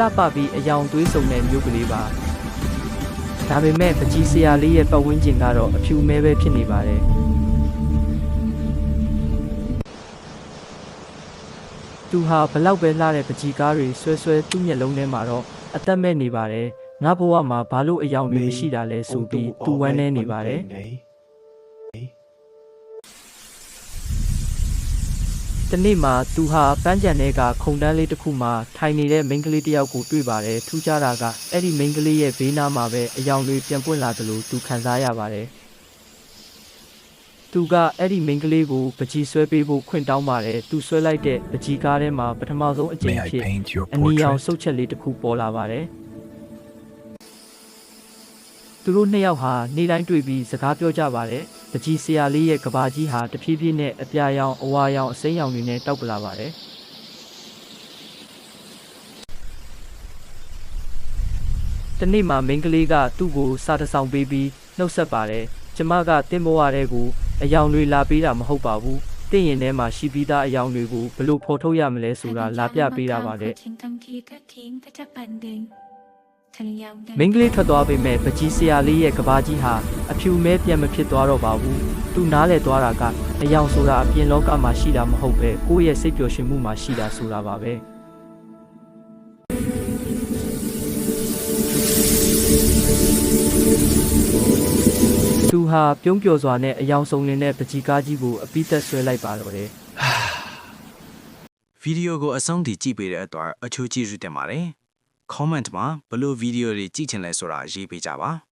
လှပပြီးအယောင်သွေးစုံတဲ့မျိုးကလေးပါဒါပေမဲ့ပကြီးဆရာလေးရဲ့ပတ်ဝန်းကျင်ကတော့အဖြူမဲပဲဖြစ်နေပါတယ်သူဟာဘလောက်ပဲလှတဲ့ပကြီးကားတွေဆွဲဆွဲသူ့မျက်လုံးထဲမှာတော့အသက်မဲ့နေပါတယ်ငါဘဝမှာဘာလို့အယောင်တွေမရှိတာလဲဆိုပြီးသူဝမ်းနေနေပါတယ်တနေ့မှာသူဟာပန်းကြံထဲကခုံတန်းလေးတစ်ခုမှာထိုင်နေတဲ့မိန်းကလေးတစ်ယောက်ကိုတွေ့ပါတယ်ထူးခြားတာကအဲ့ဒီမိန်းကလေးရဲ့ဘေးနားမှာပဲအယောင်တွေပြန်ပွင့်လာသလိုသူခံစားရပါတယ်သူကအဲ့ဒီမိန်းကလေးကိုပကြီးဆွဲပေးဖို့ခွင့်တောင်းပါတယ်သူဆွဲလိုက်တဲ့ပကြီးကားထဲမှာပထမဆုံးအကြိမ်ဖြစ်အနီရောင်စုပ်ချက်လေးတစ်ခုပေါ်လာပါတယ်သူတို့နှစ်ယောက်ဟာနေ့တိုင်းတွေ့ပြီးစကားပြောကြပါတယ်ပကြီးဆရာလေးရဲ့ကဘာကြီးဟာတဖြည်းဖြည်းနဲ့အပြာရောင်အဝါရောင်အစိမ်းရောင်တွေနဲ့တောက်ပလာပါတယ်တနေ့မှာမိန်းကလေးကသူ့ကိုစားတဆောင်ပေးပြီးနှုတ်ဆက်ပါတယ်ကျမကတင်းဘဝတဲ့ကိုအယောင်တွေလာပေးတာမဟုတ်ပါဘူးတင့်ရင်ထဲမှာရှိပြီးသားအယောင်တွေကိုဘယ်လိုဖော်ထုတ်ရမလဲဆိုတာလာပြပေးတာပါတဲ့မင်းကလေးထွက်သွားပေမဲ့ပကြီးဆရာလေးရဲ့ကဘာကြီးဟာအဖြူမဲပြန်မဖြစ်သွားတော့ပါဘူးသူနားလဲသွားတာကအယောင်ဆိုတာအပြင်လောကမှာရှိတာမဟုတ်ပဲကိုယ့်ရဲ့စိတ်ပျော်ရွှင်မှုမှာရှိတာဆိုတာပါပဲသူဟာပြုံးပျော်စွာနဲ့အယောင်စုံလင်တဲ့ပကြီးကားကြီးကိုအပိသက်ဆွဲလိုက်ပါတော့တယ်ဗီဒီယိုကိုအဆုံးထိကြည့်ပေးတဲ့အတွက်အချိုးကျေးဇူးတင်ပါတယ်comment မှာဘလို့ဗီဒီယိုတွေကြည့်ချင်လဲဆိုတာရေးပေးကြပါ